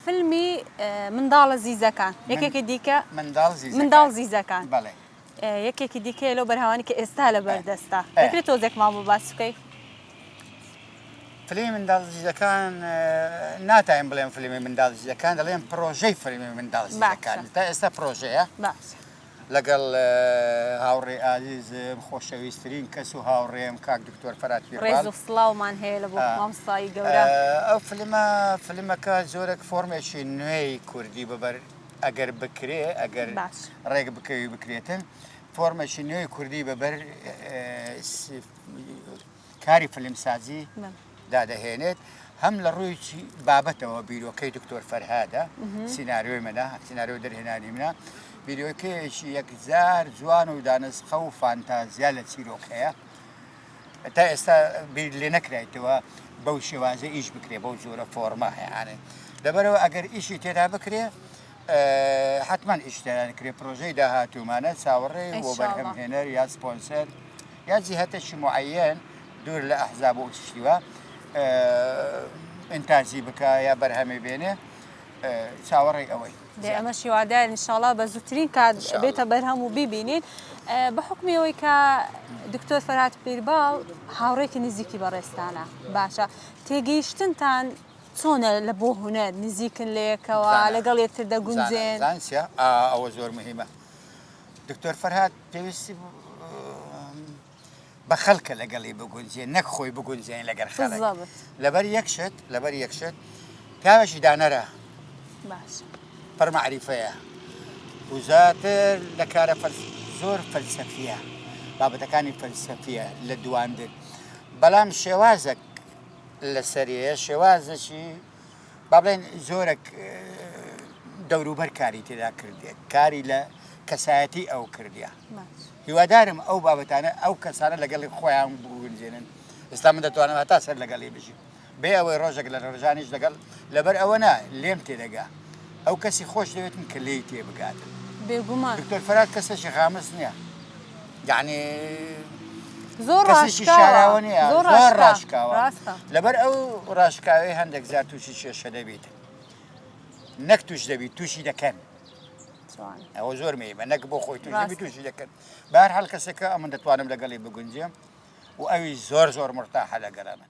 فيلمي منداڵە زیزەکان یەکێکی دیکە منداڵ زیزەکان یەکێکی دیکە لەو بەرهەوانی کە ئێستا لە بەردەستا دەکرێت تۆزێکمان بۆ باس بکەیت. فیلمی منداڵ زیزەکان ناتوانین بڵێم فیلمی منداڵ زیزەکان دەڵێن پرۆژەی فیلمی منداڵ زیزەکان تا ئێستا پرۆژەیە لەگەڵ هاوڕێ ئازیزم خۆشەویستترین کەس و هاوڕێم کاک دکتۆر فەرات پیربال ڕێز و سڵاومان هەیە لە بۆ مامۆستای گەورە. ئەو فیلمەکە زۆرێک فۆرمێکی نوێی کوردی ببەر ئەگەر بکرێ ئەگەر ڕێک بکەوی بکرێتن فۆرمێکی نوێی کوردی بەبەر کاری فیلمسازی دادەهێنێت هەم لە ڕووی بابەتەوە بیرۆکەی دکتۆر فەرهادە سیناریۆی منە سیناریۆ دەرهێنانی منە بیرۆکەیەکی یەکجار جوان و دانسخە و فانتازیا لە چیرۆکەیە تا ئێستا بیر لێ نەکرایتەوە بەو شێوازە ئیش بکرێ بەو جۆرە فۆرمە هەیەانێ لەبەرەوە ئەگەر ئیشی تێدا بکرێ حتمما ئیشتیانکرێ پرۆژەی داهاتوومانە چاوەڕێ بۆ بەرهەمهێنەر یا سپۆنسەر یا جیهەتێکی معەیەن دوور لە ئەحزاب و تشتیوە ئینتاجی بکە یا بەرهەمی بێنێ چاوەڕێی ئەوەی ئەمە شیوادار ئینشاڵڵا بە زووترین کات بێتە بەرهەم و بیبینین بە حکمی ئەوەی کە دکتۆر فەرهاد پیرباڵ هاوڕێکی نزیکی بەڕێستانە باشە تێگەیشتنتان چۆنە لە بۆ هونەر نزیکن لە یەکەوە لەگەڵ یەکتر دەگونجێن ئەوە زۆر مهمە دکتۆر فەرهاد پێویستی بە خەڵکە لەگەڵی بگونجێن نەک خۆی بگونجێن لەگەر خەڵک لەبەر یەکشت پیاوێکی دانەرە پڕ مەعریفەیە وزاتر لە کارە زۆر فەلسەفیە بابەتەکانی فەلسەفیە لە دواندن بەڵام شێوازێک لەسەریە شێوازەکی با بڵێن زۆرێک دەوروبەر کاری تێدا کردێت کاری لە کەسایەتی ئەو کردیە هیوادارم ئەو بابەتانە ئەو کەسانە لەگەڵی خۆیان بگونجێنن ئێستا من دەتوانم هەتا سەر لەگەڵی بژیم بێ ئەوەی ڕۆژێک لە ڕۆژانیش لەگەڵ لەبەر ئەوە نا لێم تێدەگا ئەو کەسی خۆش دەوێتن کە لێی تێبگاتن بێگومان دکتۆر فەرهاد کەسێکی خامس نییە یعنی زۆر شاراوە نییە زۆر ڕاشکاوە لەبەر ئەو ڕاشکاوی هەندێک زار تووشی کێشە دەبێت نەک توش دەبیت تووشی دەکەن ئەوە زۆر مهمە نەک بۆ خۆی تووشی دەکەن بەهەرحاڵ کەسێکە ئەمن دەتوانم لەگەڵی بگونجێم و ئەوی زۆر مرتاحە لەگەڵە من